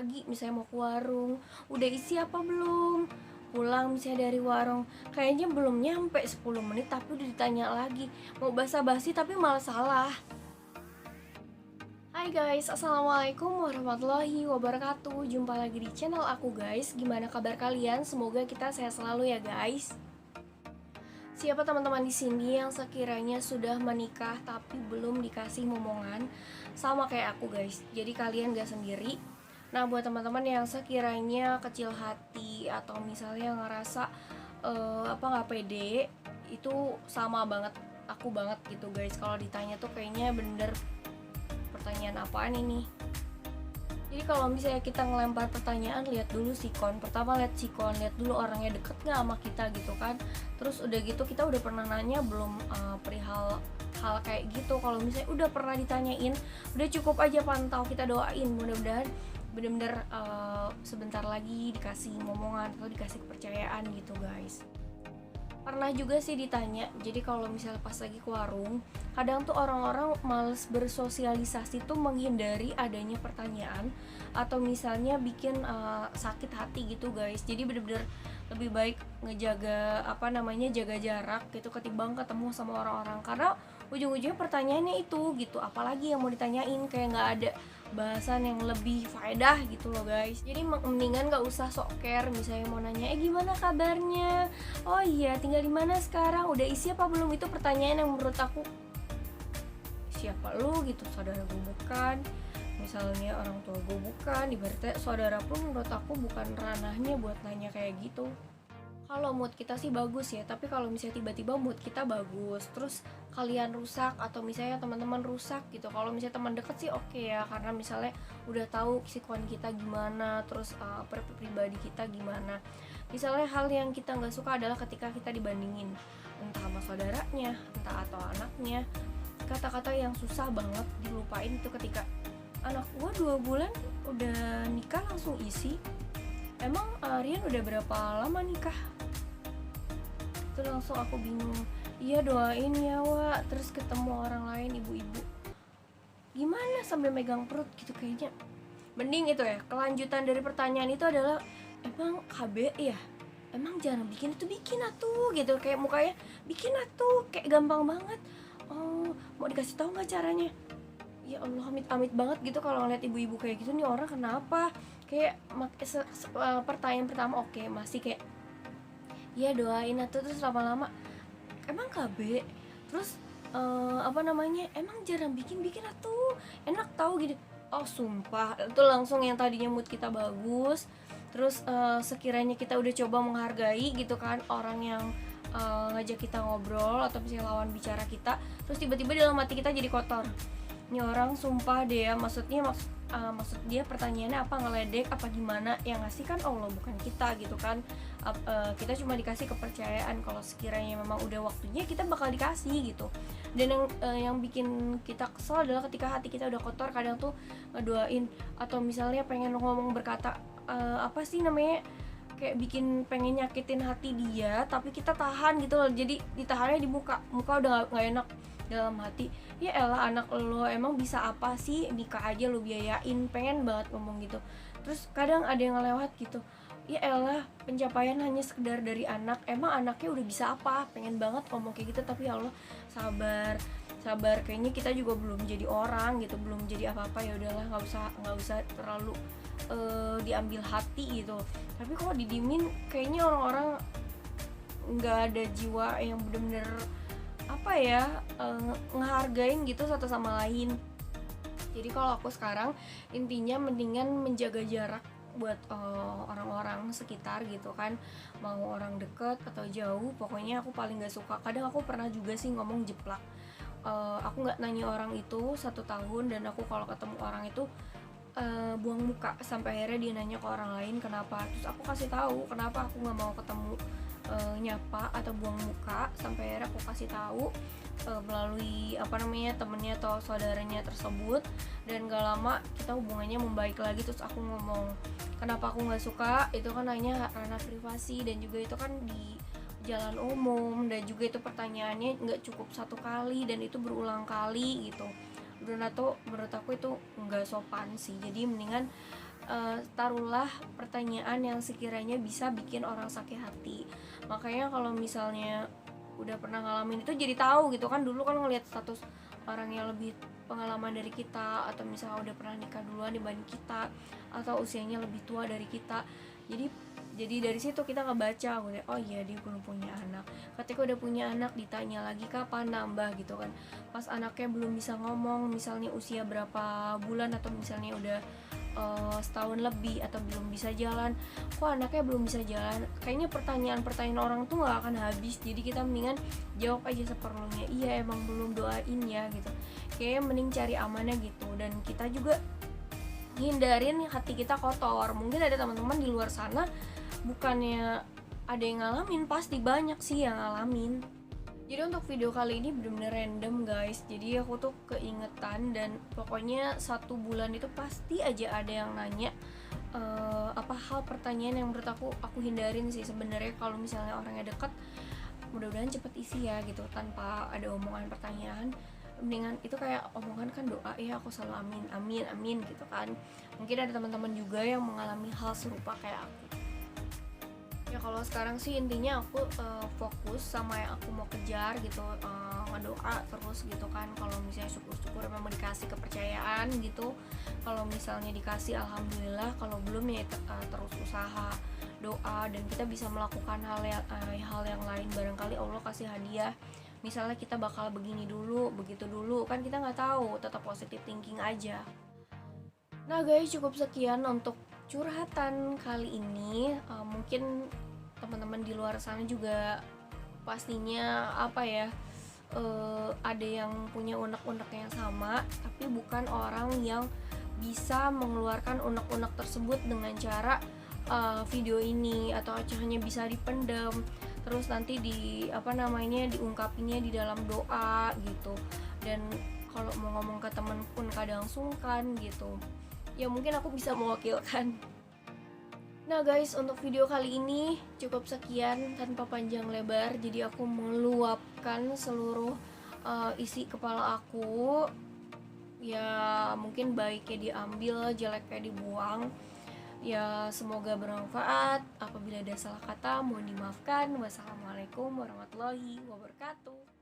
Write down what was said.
pagi misalnya mau ke warung, udah isi apa belum? Pulang misalnya dari warung, kayaknya belum nyampe 10 menit tapi udah ditanya lagi. Mau basa-basi tapi malah salah. Hai guys, assalamualaikum warahmatullahi wabarakatuh. Jumpa lagi di channel aku guys. Gimana kabar kalian? Semoga kita sehat selalu ya guys. Siapa teman-teman di sini yang sekiranya sudah menikah tapi belum dikasih momongan? Sama kayak aku guys. Jadi kalian gak sendiri. Nah, buat teman-teman yang sekiranya kecil hati atau misalnya ngerasa nggak pede, itu sama banget aku banget gitu guys. Kalau ditanya tuh kayaknya bener pertanyaan apaan ini. Jadi kalau misalnya kita ngelempar pertanyaan, lihat dulu sikon. Pertama lihat sikon, lihat dulu orangnya deket nggak sama kita gitu kan. Terus udah gitu kita udah pernah nanya belum perihal hal kayak gitu. Kalau misalnya udah pernah ditanyain, udah cukup aja pantau, kita doain mudah-mudahan bener-bener sebentar lagi dikasih momongan atau dikasih kepercayaan gitu guys. Pernah juga sih ditanya, jadi kalau misalnya pas lagi ke warung, kadang tuh orang-orang males bersosialisasi tuh menghindari adanya pertanyaan atau misalnya bikin sakit hati gitu guys. Jadi bener-bener lebih baik ngejaga jaga jarak gitu ketimbang ketemu sama orang-orang, karena ujung-ujungnya pertanyaannya itu gitu, apalagi yang mau ditanyain, kayak nggak ada bahasan yang lebih faedah gitu loh guys. Jadi mendingan gak usah sok care, misalnya mau nanya gimana kabarnya, oh iya tinggal di mana sekarang, udah isi apa belum, itu pertanyaan yang menurut aku, siapa lu gitu, saudara gue bukan, misalnya orang tua gue bukan, ibaratnya saudara pun menurut aku bukan ranahnya buat nanya kayak gitu. Kalau mood kita sih bagus ya, tapi kalau misalnya tiba-tiba mood kita bagus terus kalian rusak atau misalnya teman-teman rusak gitu, kalau misalnya teman deket sih oke ya, karena misalnya udah tahu sikon kita gimana, terus pribadi kita gimana. Misalnya hal yang kita nggak suka adalah ketika kita dibandingin entah sama saudaranya, entah atau anaknya. Kata-kata yang susah banget dilupain itu ketika anak gua 2 bulan udah nikah langsung isi. Emang Rian udah berapa lama nikah? Itu langsung aku bingung. Iya doain ya Wak. Terus ketemu orang lain, ibu-ibu, gimana sambil megang perut gitu kayaknya. Mending itu ya, kelanjutan dari pertanyaan itu adalah, emang KB ya? Emang jarang bikin, itu bikin atuh gitu, kayak mukanya bikin atuh, kayak gampang banget. Oh, mau dikasih tahu nggak caranya? Ya Allah, amit-amit banget gitu kalau ngeliat ibu-ibu kayak gitu, nih orang kenapa? Kayak pertanyaan pertama oke, masih kayak ya doain atau, terus lama-lama emang KB, terus emang jarang bikin atuh, enak tahu gitu. Oh sumpah, itu langsung yang tadinya mood kita bagus, terus sekiranya kita udah coba menghargai gitu kan orang yang ngajak kita ngobrol atau misalnya lawan bicara kita, terus tiba-tiba dalam hati kita jadi kotor. Ini orang sumpah deh ya, maksud dia pertanyaannya apa, ngeledek apa gimana, yang ngasih kan Allah bukan kita gitu kan. Kita cuma dikasih kepercayaan kalau sekiranya memang udah waktunya kita bakal dikasih gitu. Dan yang bikin kita kesel adalah ketika hati kita udah kotor, kadang tuh ngedoain atau misalnya pengen ngomong berkata kayak bikin pengen nyakitin hati dia, tapi kita tahan gitu loh. Jadi ditahannya di muka udah nggak enak. Dalam hati, ya elah anak lo emang bisa apa sih, nikah aja lo biayain, pengen banget ngomong gitu. Terus kadang ada yang ngelewat gitu, ya elah pencapaian hanya sekedar dari anak, emang anaknya udah bisa apa, pengen banget ngomong kayak gitu. Tapi ya Allah, sabar, kayaknya kita juga belum jadi orang gitu, belum jadi apa-apa. Ya udahlah, nggak usah terlalu diambil hati gitu. Tapi kok didimin, kayaknya orang-orang nggak ada jiwa yang bener-bener ngehargain gitu satu sama lain. Jadi kalau aku sekarang intinya mendingan menjaga jarak buat orang-orang sekitar gitu kan, mau orang deket atau jauh, pokoknya aku paling gak suka. Kadang aku pernah juga sih ngomong jeplak, aku gak nanya orang itu 1 tahun, dan aku kalau ketemu orang itu buang muka, sampai akhirnya dia nanya ke orang lain kenapa, terus aku kasih tahu kenapa aku nggak mau ketemu, nyapa atau buang muka, sampai akhirnya aku kasih tahu melalui temennya atau saudaranya tersebut. Dan gak lama kita hubungannya membaik lagi. Terus aku ngomong kenapa aku nggak suka, itu kan hanya ranah privasi, dan juga itu kan di jalan umum, dan juga itu pertanyaannya nggak cukup 1 kali dan itu berulang kali gitu. Dan atau menurut aku itu nggak sopan sih. Jadi mendingan taruhlah pertanyaan yang sekiranya bisa bikin orang sakit hati. Makanya kalau misalnya udah pernah ngalamin itu jadi tahu gitu kan, dulu kan ngelihat status orang yang lebih pengalaman dari kita, atau misalnya udah pernah nikah duluan dibanding kita, atau usianya lebih tua dari kita. Jadi dari situ kita ngebaca, oh iya dia belum punya anak. Ketika udah punya anak ditanya lagi kapan nambah gitu kan. Pas anaknya belum bisa ngomong, misalnya usia berapa bulan, atau misalnya udah setahun lebih atau belum bisa jalan, kok anaknya belum bisa jalan, kayaknya pertanyaan orang tuh nggak akan habis. Jadi kita mendingan jawab aja seperlunya, iya emang belum, doain ya gitu. Kayaknya mending cari amannya gitu. Dan kita juga hindarin hati kita kotor. Mungkin ada teman-teman di luar sana bukannya ada yang ngalamin, pasti banyak sih yang ngalamin. Jadi untuk video kali ini bener-bener random guys. Jadi aku tuh keingetan, dan pokoknya 1 bulan itu pasti aja ada yang nanya apa hal pertanyaan yang menurut aku hindarin sih sebenarnya. Kalau misalnya orangnya deket, mudah-mudahan cepet isi ya gitu, tanpa ada omongan pertanyaan. Mendingan itu kayak omongan kan doa ya, aku selalu amin amin amin gitu kan. Mungkin ada teman-teman juga yang mengalami hal serupa kayak aku. Ya kalau sekarang sih intinya aku fokus sama yang aku mau kejar gitu, ngedoa terus gitu kan. Kalau misalnya syukur-syukur memang dikasih kepercayaan gitu. Kalau misalnya dikasih alhamdulillah, kalau belum ya terus usaha, doa, dan kita bisa melakukan hal yang lain. Barangkali Allah kasih hadiah, misalnya kita bakal begini dulu, begitu dulu, kan kita nggak tahu. Tetap positive thinking aja. Nah guys, cukup sekian untuk curhatan kali ini. Mungkin teman-teman di luar sana juga pastinya apa ya, ada yang punya unek-unek yang sama, tapi bukan orang yang bisa mengeluarkan unek-unek tersebut dengan cara video ini, atau hanya bisa dipendam terus nanti diungkapinnya di dalam doa gitu. Dan kalau mau ngomong ke temen pun kadang sungkan gitu. Ya mungkin aku bisa mewakilkan. Nah guys, untuk video kali ini cukup sekian tanpa panjang lebar. Jadi aku meluapkan seluruh isi kepala aku. Ya mungkin baiknya diambil, jeleknya dibuang. Ya semoga bermanfaat. Apabila ada salah kata mohon dimaafkan. Wassalamualaikum warahmatullahi wabarakatuh.